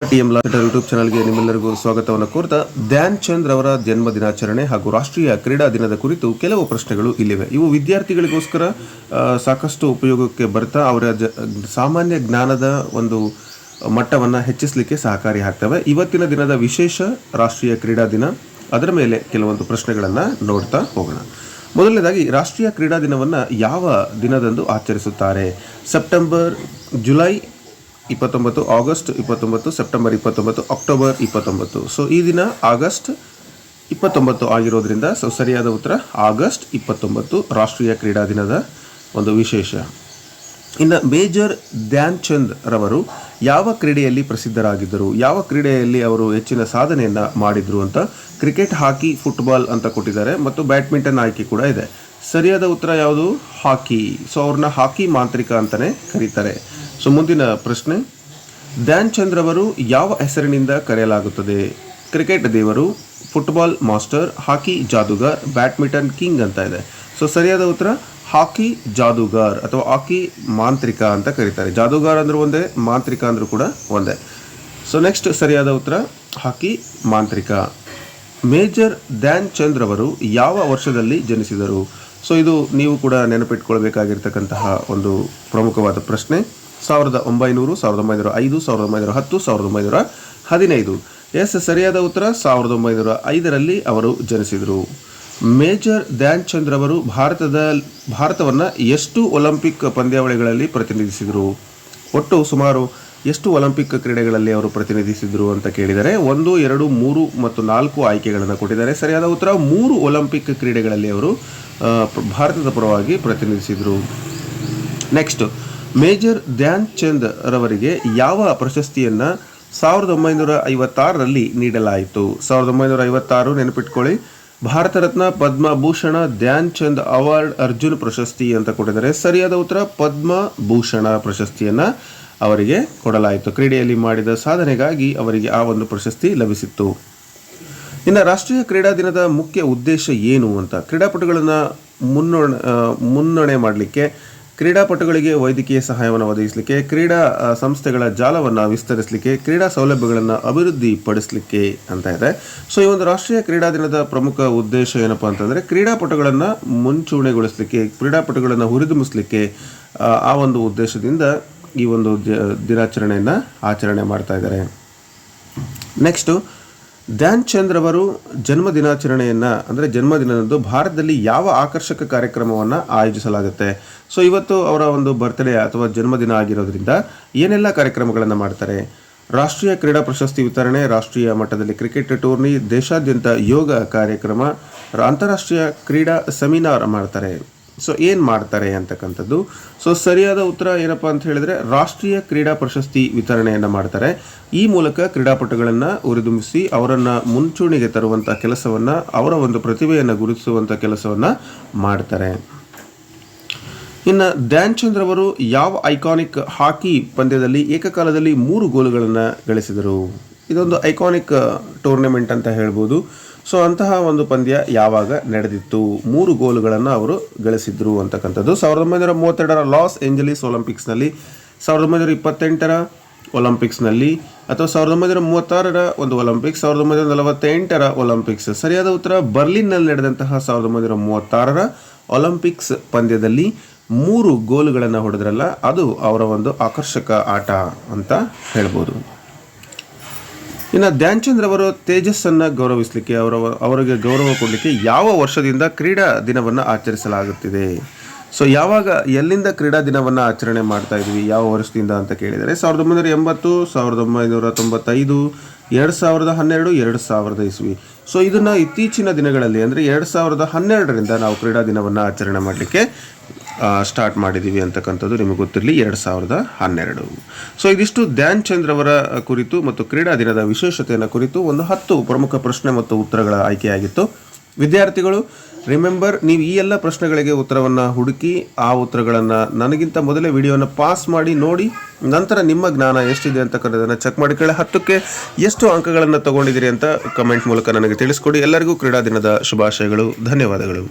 TM YouTube ಚಾನಲ್ಗೆ ನಿಮ್ಮೆಲ್ಲರಿಗೂ ಸ್ವಾಗತವನ್ನು ಕೋರ್ತಾ ಧ್ಯಾನ್ ಚಂದ್ ಅವರ ಜನ್ಮ ದಿನಾಚರಣೆ ಹಾಗೂ ರಾಷ್ಟ್ರೀಯ ಕ್ರೀಡಾ ದಿನದ ಕುರಿತು ಕೆಲವು ಪ್ರಶ್ನೆಗಳು ಇಲ್ಲಿವೆ. ಇವು ವಿದ್ಯಾರ್ಥಿಗಳಿಗೋಸ್ಕರ ಸಾಕಷ್ಟು ಉಪಯೋಗಕ್ಕೆ ಬರ್ತಾ ಅವರ ಸಾಮಾನ್ಯ ಜ್ಞಾನದ ಒಂದು ಮಟ್ಟವನ್ನು ಹೆಚ್ಚಿಸಲಿಕ್ಕೆ ಸಹಕಾರಿ ಆಗ್ತವೆ. ಇವತ್ತಿನ ದಿನದ ವಿಶೇಷ ರಾಷ್ಟ್ರೀಯ ಕ್ರೀಡಾ ದಿನ, ಅದರ ಮೇಲೆ ಕೆಲವೊಂದು ಪ್ರಶ್ನೆಗಳನ್ನು ನೋಡ್ತಾ ಹೋಗೋಣ. ಮೊದಲನೇದಾಗಿ, ರಾಷ್ಟ್ರೀಯ ಕ್ರೀಡಾ ದಿನವನ್ನು ಯಾವ ದಿನದಂದು ಆಚರಿಸುತ್ತಾರೆ? July 29, August 29, September 29, October 29. So ಈ ದಿನ ಆಗಸ್ಟ್ 29 ಆಗಿರೋದ್ರಿಂದ ಸರಿಯಾದ ಉತ್ತರ ಆಗಸ್ಟ್ 29 ರಾಷ್ಟ್ರೀಯ ಕ್ರೀಡಾ ದಿನದ ಒಂದು ವಿಶೇಷ. ಇನ್ನು ಮೇಜರ್ ಧ್ಯಾನ್ ಚಂದ್ ರವರು ಯಾವ ಕ್ರೀಡೆಯಲ್ಲಿ ಪ್ರಸಿದ್ಧರಾಗಿದ್ದರು, ಯಾವ ಕ್ರೀಡೆಯಲ್ಲಿ ಅವರು ಹೆಚ್ಚಿನ ಸಾಧನೆಯನ್ನು ಮಾಡಿದರು ಅಂತ ಕ್ರಿಕೆಟ್, ಹಾಕಿ, ಫುಟ್ಬಾಲ್ ಅಂತ ಕೊಟ್ಟಿದ್ದಾರೆ ಮತ್ತು ಬ್ಯಾಡ್ಮಿಂಟನ್ ಆಯ್ಕೆ ಕೂಡ ಇದೆ. ಸರಿಯಾದ ಉತ್ತರ ಯಾವುದು? ಹಾಕಿ. ಸೊ ಅವ್ರನ್ನ ಹಾಕಿ ಮಾಂತ್ರಿಕ ಅಂತಲೇ ಕರೀತಾರೆ. ಸೊ ಮುಂದಿನ ಪ್ರಶ್ನೆ, ಧ್ಯಾನ್ ಚಂದ್ ರವರು ಯಾವ ಹೆಸರಿನಿಂದ ಕರೆಯಲಾಗುತ್ತದೆ? ಕ್ರಿಕೆಟ್ ದೇವರು, ಫುಟ್ಬಾಲ್ ಮಾಸ್ಟರ್, ಹಾಕಿ ಜಾದೂಗಾರ್, ಬ್ಯಾಡ್ಮಿಂಟನ್ ಕಿಂಗ್ ಅಂತ ಇದೆ. ಸೊ ಸರಿಯಾದ ಉತ್ತರ ಹಾಕಿ ಜಾದೂಗಾರ್ ಅಥವಾ ಹಾಕಿ ಮಾಂತ್ರಿಕ ಅಂತ ಕರೀತಾರೆ. ಜಾದೂಗಾರ್ ಅಂದರೂ ಒಂದೇ, ಮಾಂತ್ರಿಕ ಅಂದರೂ ಕೂಡ ಒಂದೇ. ಸೊ ನೆಕ್ಸ್ಟ್ ಸರಿಯಾದ ಉತ್ತರ ಹಾಕಿ ಮಾಂತ್ರಿಕ. ಮೇಜರ್ ಧ್ಯಾನ್ ಚಂದ್ ರವರು ಯಾವ ವರ್ಷದಲ್ಲಿ ಜನಿಸಿದರು? ಸೊ ಇದು ನೀವು ಕೂಡ ನೆನಪಿಟ್ಕೊಳ್ಬೇಕಾಗಿರ್ತಕ್ಕಂತಹ ಒಂದು ಪ್ರಮುಖವಾದ ಪ್ರಶ್ನೆ. 1900, 1905, 1910, 1915. ಎಸ್, ಸರಿಯಾದ ಉತ್ತರ 1905ರಲ್ಲಿ ಅವರು ಜನಿಸಿದರು. ಮೇಜರ್ ಧ್ಯಾನ್ ಚಂದ್ ರವರು ಭಾರತವನ್ನು ಎಷ್ಟು ಒಲಿಂಪಿಕ್ ಪಂದ್ಯಾವಳಿಗಳಲ್ಲಿ ಪ್ರತಿನಿಧಿಸಿದರು? ಒಟ್ಟು ಸುಮಾರು ಎಷ್ಟು ಒಲಿಂಪಿಕ್ ಕ್ರೀಡೆಗಳಲ್ಲಿ ಅವರು ಪ್ರತಿನಿಧಿಸಿದರು ಅಂತ ಕೇಳಿದರೆ 1, 2, 3 ಮತ್ತು 4 ಆಯ್ಕೆಗಳನ್ನು ಕೊಟ್ಟಿದ್ದಾರೆ. ಸರಿಯಾದ ಉತ್ತರ 3 ಒಲಿಂಪಿಕ್ ಕ್ರೀಡೆಗಳಲ್ಲಿ ಅವರು ಭಾರತದ ಪರವಾಗಿ ಪ್ರತಿನಿಧಿಸಿದರು. ನೆಕ್ಸ್ಟ್, ಮೇಜರ್ ಧ್ಯಾನ್ ಚಂದ್ ರವರಿಗೆ ಯಾವ ಪ್ರಶಸ್ತಿಯನ್ನು 1956ರಲ್ಲಿ ನೀಡಲಾಯಿತು? 1956 ನೆನಪಿಟ್ಕೊಳ್ಳಿ. ಭಾರತ ರತ್ನ, ಪದ್ಮಭೂಷಣ, ಧ್ಯಾನ್ ಚಂದ್ ಅವಾರ್ಡ್, ಅರ್ಜುನ್ ಪ್ರಶಸ್ತಿ ಅಂತ ಕೊಟ್ಟಿದ್ದಾರೆ. ಸರಿಯಾದ ಉತ್ತರ ಪದ್ಮಭೂಷಣ ಪ್ರಶಸ್ತಿಯನ್ನು ಅವರಿಗೆ ಕೊಡಲಾಯಿತು. ಕ್ರೀಡೆಯಲ್ಲಿ ಮಾಡಿದ ಸಾಧನೆಗಾಗಿ ಅವರಿಗೆ ಆ ಒಂದು ಪ್ರಶಸ್ತಿ ಲಭಿಸಿತ್ತು. ಇನ್ನು ರಾಷ್ಟ್ರೀಯ ಕ್ರೀಡಾ ದಿನದ ಮುಖ್ಯ ಉದ್ದೇಶ ಏನು ಅಂತ, ಕ್ರೀಡಾಪಟುಗಳನ್ನು ಮುನ್ನಡೆ ಮಾಡಲಿಕ್ಕೆ, ಕ್ರೀಡಾಪಟುಗಳಿಗೆ ವೈದ್ಯಕೀಯ ಸಹಾಯವನ್ನು ಒದಗಿಸಲಿಕ್ಕೆ, ಕ್ರೀಡಾ ಸಂಸ್ಥೆಗಳ ಜಾಲವನ್ನು ವಿಸ್ತರಿಸಲಿಕ್ಕೆ, ಕ್ರೀಡಾ ಸೌಲಭ್ಯಗಳನ್ನು ಅಭಿವೃದ್ಧಿಪಡಿಸಲಿಕ್ಕೆ ಅಂತ ಇದೆ. ಸೊ ಈ ಒಂದು ರಾಷ್ಟ್ರೀಯ ಕ್ರೀಡಾ ದಿನದ ಪ್ರಮುಖ ಉದ್ದೇಶ ಏನಪ್ಪ ಅಂತಂದರೆ ಕ್ರೀಡಾಪಟುಗಳನ್ನು ಮುಂಚೂಣಿಗೊಳಿಸಲಿಕ್ಕೆ, ಕ್ರೀಡಾಪಟುಗಳನ್ನು ಹುರಿದುಂಬಿಸಲಿಕ್ಕೆ ಆ ಒಂದು ಉದ್ದೇಶದಿಂದ ಈ ಒಂದು ದಿನಾಚರಣೆಯನ್ನು ಆಚರಣೆ ಮಾಡ್ತಾ ಇದ್ದಾರೆ. ನೆಕ್ಸ್ಟು, ಧ್ಯಾನ್ ಚಂದ್ ರವರು ಜನ್ಮ ದಿನದಂದು ಭಾರತದಲ್ಲಿ ಯಾವ ಆಕರ್ಷಕ ಕಾರ್ಯಕ್ರಮವನ್ನು ಆಯೋಜಿಸಲಾಗುತ್ತೆ? ಸೊ ಇವತ್ತು ಅವರ ಒಂದು ಬರ್ತ್ಡೇ ಅಥವಾ ಜನ್ಮದಿನ ಆಗಿರೋದ್ರಿಂದ ಏನೆಲ್ಲ ಕಾರ್ಯಕ್ರಮಗಳನ್ನು ಮಾಡ್ತಾರೆ? ರಾಷ್ಟ್ರೀಯ ಕ್ರೀಡಾ ಪ್ರಶಸ್ತಿ ವಿತರಣೆ, ರಾಷ್ಟ್ರೀಯ ಮಟ್ಟದಲ್ಲಿ ಕ್ರಿಕೆಟ್ ಟೂರ್ನಿ, ದೇಶಾದ್ಯಂತ ಯೋಗ ಕಾರ್ಯಕ್ರಮ, ಅಂತಾರಾಷ್ಟ್ರೀಯ ಕ್ರೀಡಾ ಸೆಮಿನಾರ್ ಮಾಡ್ತಾರೆ. ಸೊ ಏನು ಮಾಡ್ತಾರೆ ಅಂತಕ್ಕಂಥದ್ದು. ಸೊ ಸರಿಯಾದ ಉತ್ತರ ಏನಪ್ಪ ಅಂತ ಹೇಳಿದರೆ ರಾಷ್ಟ್ರೀಯ ಕ್ರೀಡಾ ಪ್ರಶಸ್ತಿ ವಿತರಣೆಯನ್ನು ಮಾಡ್ತಾರೆ. ಈ ಮೂಲಕ ಕ್ರೀಡಾಪಟುಗಳನ್ನು ಹುರಿದುಂಬಿಸಿ ಅವರನ್ನು ಮುಂಚೂಣಿಗೆ ತರುವಂಥ ಕೆಲಸವನ್ನು, ಅವರ ಒಂದು ಪ್ರತಿಭೆಯನ್ನು ಗುರುತಿಸುವಂಥ ಕೆಲಸವನ್ನು ಮಾಡ್ತಾರೆ. ಇನ್ನು ಧ್ಯಾನ್ ಚಂದ್ ರವರು ಯಾವ ಐಕಾನಿಕ್ ಹಾಕಿ ಪಂದ್ಯದಲ್ಲಿ ಏಕಕಾಲದಲ್ಲಿ 3 ಗೋಲುಗಳನ್ನು ಗಳಿಸಿದರು? ಇದೊಂದು ಐಕಾನಿಕ್ ಟೂರ್ನಮೆಂಟ್ ಅಂತ ಹೇಳ್ಬೋದು. ಸೊ ಅಂತಹ ಒಂದು ಪಂದ್ಯ ಯಾವಾಗ ನಡೆದಿತ್ತು? 3 ಗೋಲುಗಳನ್ನು ಅವರು ಗಳಿಸಿದ್ರು ಅಂತಕ್ಕಂಥದ್ದು 1932ರ ಲಾಸ್ ಏಂಜಲೀಸ್ ಒಲಿಂಪಿಕ್ಸ್ನಲ್ಲಿ, 1928ರ ಒಲಿಂಪಿಕ್ಸ್ನಲ್ಲಿ, ಅಥವಾ 1936ರ ಒಂದು ಒಲಿಂಪಿಕ್ಸ್, 1948ರ ಒಲಿಂಪಿಕ್ಸ್. ಸರಿಯಾದ ಉತ್ತರ ಬರ್ಲಿನ್ನಲ್ಲಿ ನಡೆದಂತಹ 1936ರ ಒಲಿಂಪಿಕ್ಸ್ ಪಂದ್ಯದಲ್ಲಿ 3 ಗೋಲುಗಳನ್ನು ಹೊಡೆದ್ರಲ್ಲ, ಅದು ಅವರ ಒಂದು ಆಕರ್ಷಕ ಆಟ ಅಂತ ಹೇಳ್ಬೋದು. ಇನ್ನು ಧ್ಯಾನ್ ಚಂದ್ ರವರು ತೇಜಸ್ಸನ್ನು ಗೌರವಿಸಲಿಕ್ಕೆ, ಅವರಿಗೆ ಗೌರವ ಕೊಡಲಿಕ್ಕೆ ಯಾವ ವರ್ಷದಿಂದ ಕ್ರೀಡಾ ದಿನವನ್ನು ಆಚರಿಸಲಾಗುತ್ತಿದೆ? ಸೊ ಯಾವಾಗ, ಎಲ್ಲಿಂದ ಕ್ರೀಡಾ ದಿನವನ್ನು ಆಚರಣೆ ಮಾಡ್ತಾ ಇದ್ವಿ, ಯಾವ ವರ್ಷದಿಂದ ಅಂತ ಕೇಳಿದರೆ 1980, 1995, 2012, 2000 ಇಸ್ವಿ. ಸೊ ಇದನ್ನು ಇತ್ತೀಚಿನ ದಿನಗಳಲ್ಲಿ ಅಂದರೆ 2012ರಿಂದ ನಾವು ಕ್ರೀಡಾ ದಿನವನ್ನು ಆಚರಣೆ ಮಾಡಲಿಕ್ಕೆ ಸ್ಟಾರ್ಟ್ ಮಾಡಿದ್ದೀವಿ ಅಂತಕ್ಕಂಥದ್ದು ನಿಮಗೆ ಗೊತ್ತಿರಲಿ, 2012. ಸೊ ಇದಿಷ್ಟು ಧ್ಯಾನ್ ಚಂದ್ ರವರ ಕುರಿತು ಮತ್ತು ಕ್ರೀಡಾ ದಿನದ ವಿಶೇಷತೆಯನ್ನು ಕುರಿತು ಒಂದು 10 ಪ್ರಮುಖ ಪ್ರಶ್ನೆ ಮತ್ತು ಉತ್ತರಗಳ ಆಯ್ಕೆಯಾಗಿತ್ತು. ವಿದ್ಯಾರ್ಥಿಗಳು ರಿಮೆಂಬರ್, ನೀವು ಈ ಎಲ್ಲ ಪ್ರಶ್ನೆಗಳಿಗೆ ಉತ್ತರವನ್ನು ಹುಡುಕಿ ಆ ಉತ್ತರಗಳನ್ನು ನನಗಿಂತ ಮೊದಲೇ ವಿಡಿಯೋನ ಪಾಸ್ ಮಾಡಿ ನೋಡಿ, ನಂತರ ನಿಮ್ಮ ಜ್ಞಾನ ಎಷ್ಟಿದೆ ಅಂತಕ್ಕಂಥದ್ದನ್ನು ಚೆಕ್ ಮಾಡಿಕೊಳ್ಳಿ. 10ಕ್ಕೆ ಎಷ್ಟು ಅಂಕಗಳನ್ನು ತಗೊಂಡಿದ್ದೀರಿ ಅಂತ ಕಮೆಂಟ್ ಮೂಲಕ ನನಗೆ ತಿಳಿಸ್ಕೊಡಿ. ಎಲ್ಲರಿಗೂ ಕ್ರೀಡಾ ದಿನದ ಶುಭಾಶಯಗಳು. ಧನ್ಯವಾದಗಳು.